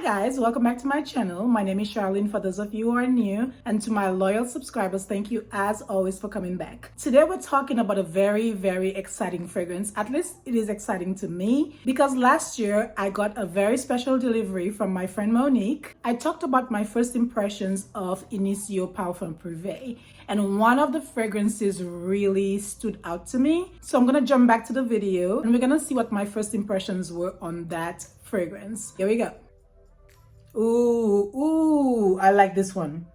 guys, welcome back to my channel. My name is Charlene for those of you who are new, and to my loyal subscribers, thank you as always for coming back. Today we're talking about a very exciting fragrance. At least it is exciting to me because last year I got a very special delivery from my friend Monique. I talked about my first impressions of Initio Parfums Privés, and one of the fragrances really stood out to me. So I'm gonna jump back to the video and we're gonna see what my first impressions were on that fragrance. Here we go. Ooh, I like this one.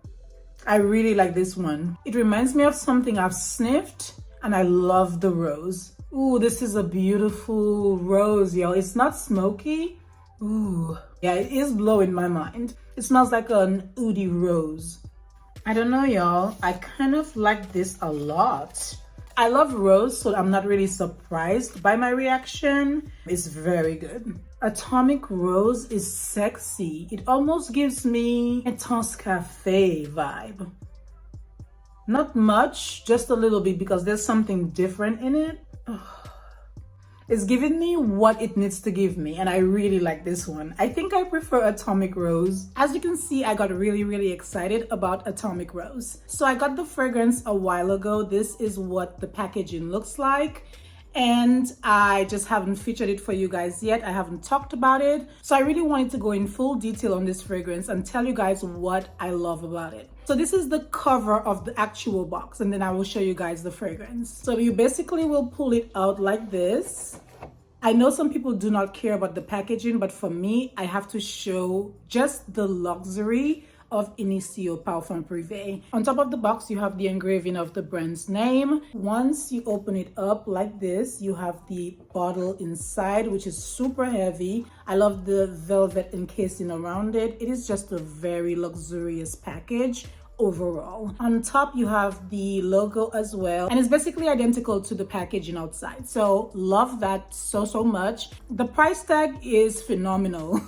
I really like this one. It reminds me of something I've sniffed, and I love the rose. Ooh, this is a beautiful rose, y'all. It's not smoky. Ooh, yeah, it is blowing my mind. It smells like an oudi rose. I don't know, y'all. I kind of like this a lot. I love rose, so I'm not really surprised by my reaction. It's very good. Atomic Rose is sexy. It almost gives me a Intense Cafe vibe. Not much, just a little bit because there's something different in it. It's giving me what it needs to give me, and I really like this one. I think I prefer Atomic Rose. As you can see, I got really excited about Atomic Rose. So I got the fragrance a while ago. This is what the packaging looks like, and I just haven't featured it for you guys yet. I haven't talked about it. So I really wanted to go in full detail on this fragrance and tell you guys what I love about it. So this is the cover of the actual box, and then I will show you guys the fragrance. So you basically will pull it out like this. I know some people do not care about the packaging, but for me, I have to show just the luxury of Initio Parfums Privés. On top of the box, you have the engraving of the brand's name. Once you open it up like this, you have the bottle inside, which is super heavy. I love the velvet encasing around it. It is just a very luxurious package overall. On top, you have the logo as well, and it's basically identical to the packaging outside. So love that so much. The price tag is phenomenal.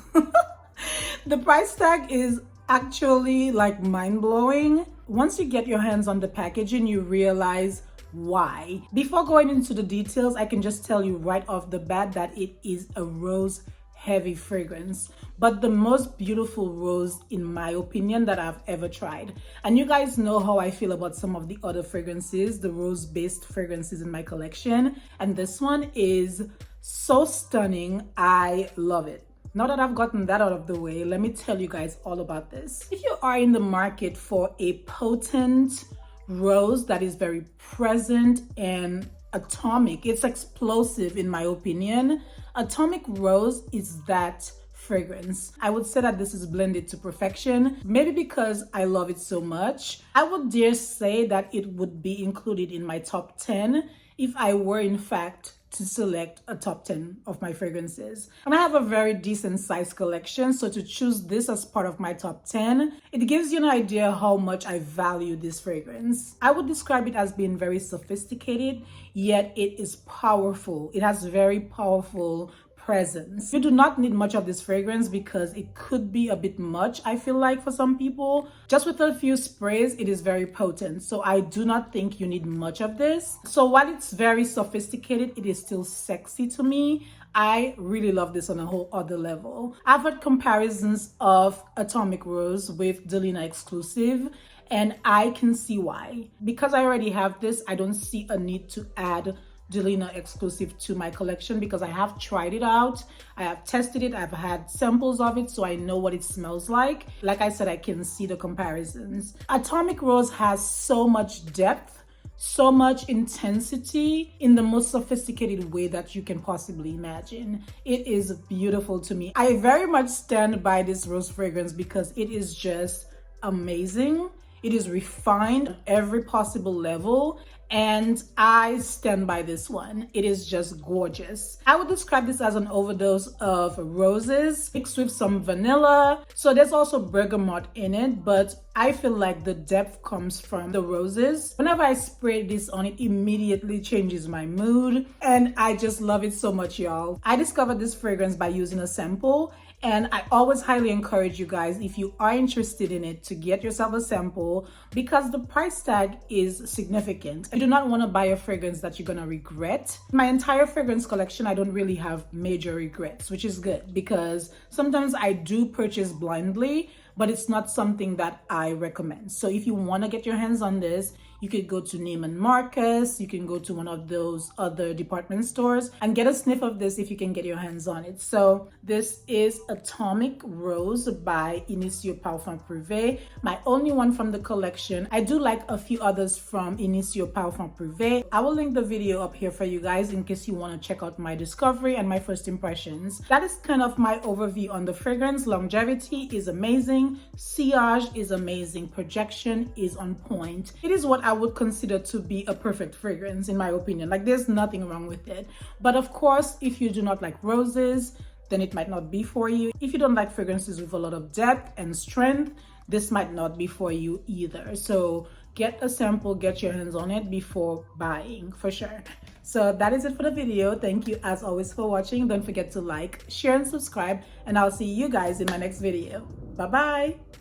The price tag is actually like mind-blowing. Once you get your hands on the packaging, you realize why. Before going into the details, I can just tell you right off the bat that it is a rose heavy fragrance, but the most beautiful rose in my opinion that I've ever tried. And you guys know how I feel about some of the other fragrances, the rose based fragrances in my collection, and this one is so stunning. I love it. Now that I've gotten that out of the way, let me tell you guys all about this. If you are in the market for a potent rose that is very present and atomic, it's explosive in my opinion, Atomic Rose is that fragrance. I would say that this is blended to perfection, maybe because I love it so much. I would dare say that it would be included in my top 10 if I were in fact to select a top 10 of my fragrances. And I have a very decent size collection, so to choose this as part of my top 10, it gives you an idea how much I value this fragrance. I would describe it as being very sophisticated, yet it is powerful. It has very powerful presence. You do not need much of this fragrance because it could be a bit much, I feel like, for some people. Just with a few sprays, it is very potent. So I do not think you need much of this. So while it's very sophisticated, it is still sexy to me. I really love this on a whole other level. I've heard comparisons of Atomic Rose with Delina Exclusive, and I can see why. Because I already have this, I don't see a need to add Delina Exclusive to my collection because I have tried it out. I have tested it. I've had samples of it, so I know what it smells like. Like I said, I can see the comparisons. Atomic Rose has so much depth, so much intensity in the most sophisticated way that you can possibly imagine. It is beautiful to me. I very much stand by this rose fragrance because it is just amazing. It is refined at every possible level, and I stand by this one. It is just gorgeous. I would describe this as an overdose of roses mixed with some vanilla. So there's also bergamot in it, but I feel like the depth comes from the roses. Whenever I spray this on, it immediately changes my mood, and I just love it so much, y'all. I discovered this fragrance by using a sample, And I always highly encourage you guys, if you are interested in it, to get yourself a sample, because the price tag is significant. You do not want to buy a fragrance that you're going to regret. My entire fragrance collection, I don't really have major regrets, which is good, because sometimes I do purchase blindly, but it's not something that I recommend. So if you want to get your hands on this, you could go to Neiman Marcus, you can go to one of those other department stores and get a sniff of this if you can get your hands on it. So this is Atomic Rose by Initio Parfums Privés, my only one from the collection. I do like a few others from Initio Parfums Privés. I will link the video up here for you guys in case you want to check out my discovery and my first impressions. That is kind of my overview on the fragrance. Longevity is amazing, sillage is amazing, projection is on point. It is what I would consider to be a perfect fragrance, in my opinion. Like, there's nothing wrong with it. But of course, if you do not like roses, then it might not be for you. If you don't like fragrances with a lot of depth and strength, this might not be for you either. So get a sample, get your hands on it before buying, for sure. So that is it for the video. Thank you as always for watching. Don't forget to like, share, and subscribe, and I'll see you guys in my next video. Bye bye.